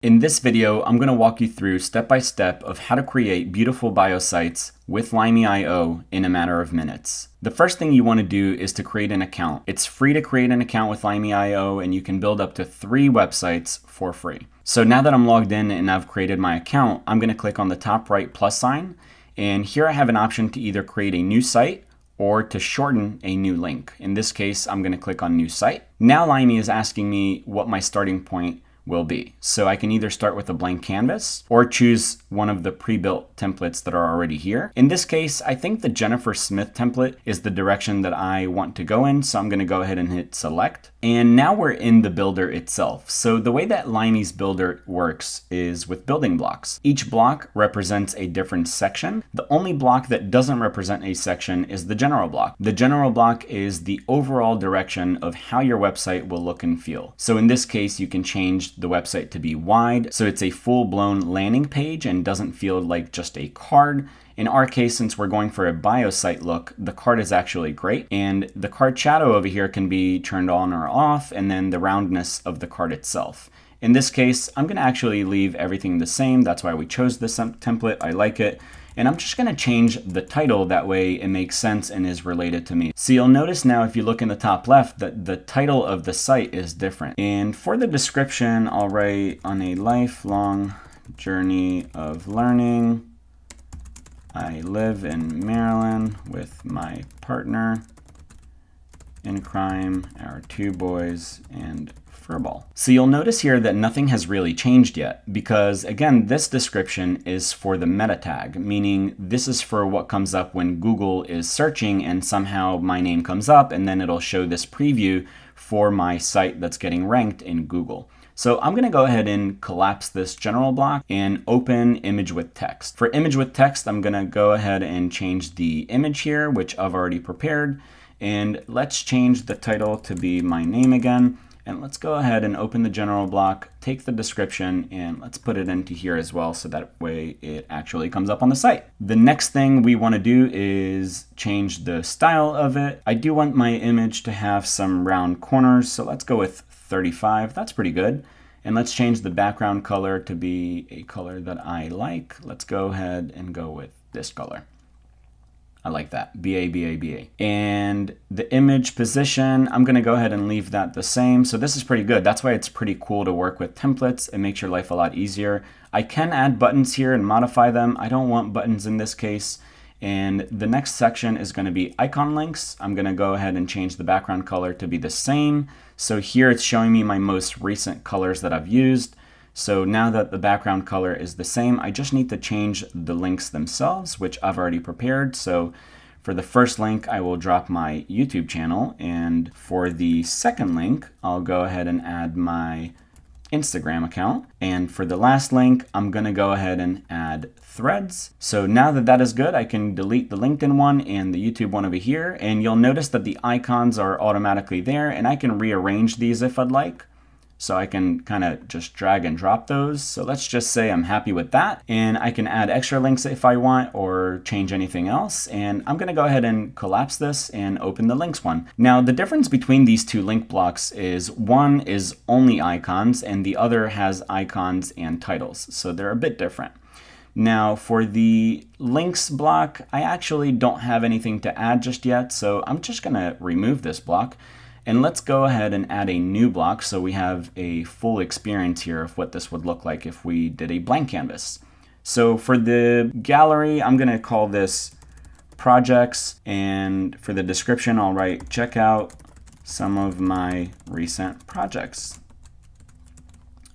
In this video, I'm going to walk you through step by step of how to create beautiful bio sites with Limey.io in a matter of minutes. The first thing you want to do is to create an account. It's free to create an account with Limey.io, and you can build up to 3 websites for free. So now that I'm logged in and I've created my account, I'm going to click on the top right plus sign, and here I have an option to either create a new site or to shorten a new link. In this case, I'm going to click on new site. Now Limey is asking me what my starting point will be. So I can either start with a blank canvas or choose one of the pre-built templates that are already here. In this case, I think the Jennifer Smith template is the direction that I want to go in. So I'm going to go ahead and hit select. And now we're in the builder itself. So the way that Limey's builder works is with building blocks. Each block represents a different section. The only block that doesn't represent a section is the general block. The general block is the overall direction of how your website will look and feel. So in this case, you can change the website to be wide, so it's a full-blown landing page and doesn't feel like just a card. In our case, since we're going for a bio site look, the card is actually great, and the card shadow over here can be turned on or off, and then the roundness of the card itself. In this case, I'm going to actually leave everything the same. That's why we chose this template. I like it. And I'm just going to change the title, that way it makes sense and is related to me. So you'll notice now if you look in the top left that the title of the site is different. And for the description, I'll write on a lifelong journey of learning. I live in Maryland with my partner in crime, our 2 boys, and furball. So you'll notice here that nothing has really changed yet because, again, this description is for the meta tag, meaning this is for what comes up when Google is searching and somehow my name comes up, and then it'll show this preview for my site that's getting ranked in Google. So I'm going to go ahead and collapse this general block and open image with text. For image with text, I'm going to go ahead and change the image here, which I've already prepared. And let's change the title to be my name again. And let's go ahead and open the general block, take the description, and let's put it into here as well, so that way it actually comes up on the site. The next thing we want to do is change the style of it. I do want my image to have some round corners, so let's go with 35. That's pretty good. And let's change the background color to be a color that I like. Let's go ahead and go with this color. I like that, BA, BA, BA. And the image position, I'm gonna go ahead and leave that the same. So this is pretty good. That's why it's pretty cool to work with templates. It makes your life a lot easier. I can add buttons here and modify them. I don't want buttons in this case. And the next section is gonna be icon links. I'm gonna go ahead and change the background color to be the same. So here it's showing me my most recent colors that I've used. So now that the background color is the same, I just need to change the links themselves, which I've already prepared. So for the first link, I will drop my YouTube channel. And for the second link, I'll go ahead and add my Instagram account. And for the last link, I'm going to go ahead and add threads. So now that that is good, I can delete the LinkedIn one and the YouTube one over here. And you'll notice that the icons are automatically there, and I can rearrange these if I'd like. So I can kind of just drag and drop those. So let's just say I'm happy with that. And I can add extra links if I want or change anything else. And I'm going to go ahead and collapse this and open the links one. Now, the difference between these 2 link blocks is one is only icons and the other has icons and titles. So they're a bit different. Now for the links block, I actually don't have anything to add just yet. So I'm just going to remove this block. And let's go ahead and add a new block so we have a full experience here of what this would look like if we did a blank canvas. So for the gallery, I'm going to call this projects. And for the description, I'll write check out some of my recent projects.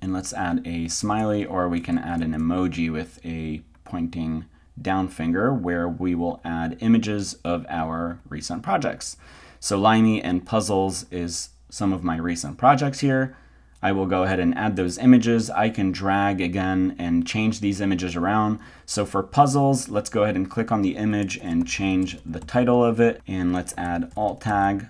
And let's add a smiley, or we can add an emoji with a pointing down finger where we will add images of our recent projects. So Limey and puzzles is some of my recent projects here. I will go ahead and add those images. I can drag again and change these images around. So for puzzles, let's go ahead and click on the image and change the title of it. And let's add alt tag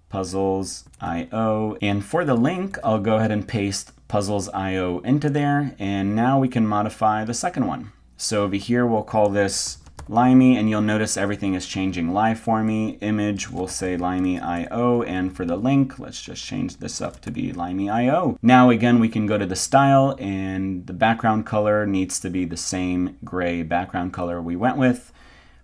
puzzles.io. And for the link, I'll go ahead and paste puzzles.io into there. And now we can modify the second one. So over here, we'll call this Limey, and you'll notice everything is changing live for me. Image will say Limey.io, and for the link, let's just change this up to be Limey.io. Now again, we can go to the style, and the background color needs to be the same gray background color we went with.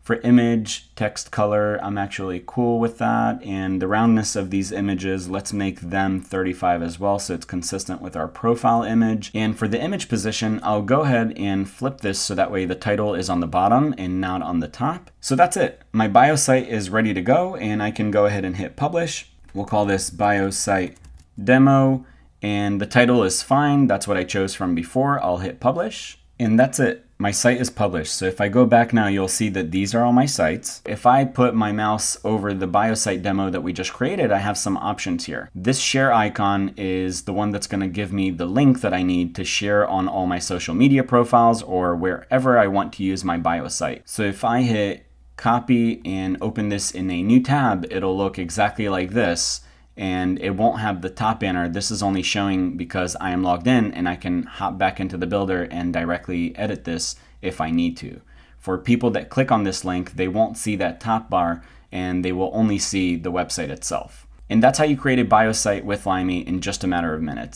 For image, text color, I'm actually cool with that. And the roundness of these images, let's make them 35 as well, so it's consistent with our profile image. And for the image position, I'll go ahead and flip this so that way the title is on the bottom and not on the top. So that's it. My bio site is ready to go, and I can go ahead and hit publish. We'll call this bio site demo, and the title is fine. That's what I chose from before. I'll hit publish, and that's it. My site is published. So if I go back now, you'll see that these are all my sites. If I put my mouse over the bio site demo that we just created, I have some options here. This share icon is the one that's going to give me the link that I need to share on all my social media profiles or wherever I want to use my bio site. So if I hit copy and open this in a new tab, it'll look exactly like this. And it won't have the top banner. This is only showing because I am logged in, and I can hop back into the builder and directly edit this if I need to. For people that click on this link, they won't see that top bar, and they will only see the website itself. And that's how you create a bio site with Limey in just a matter of minutes.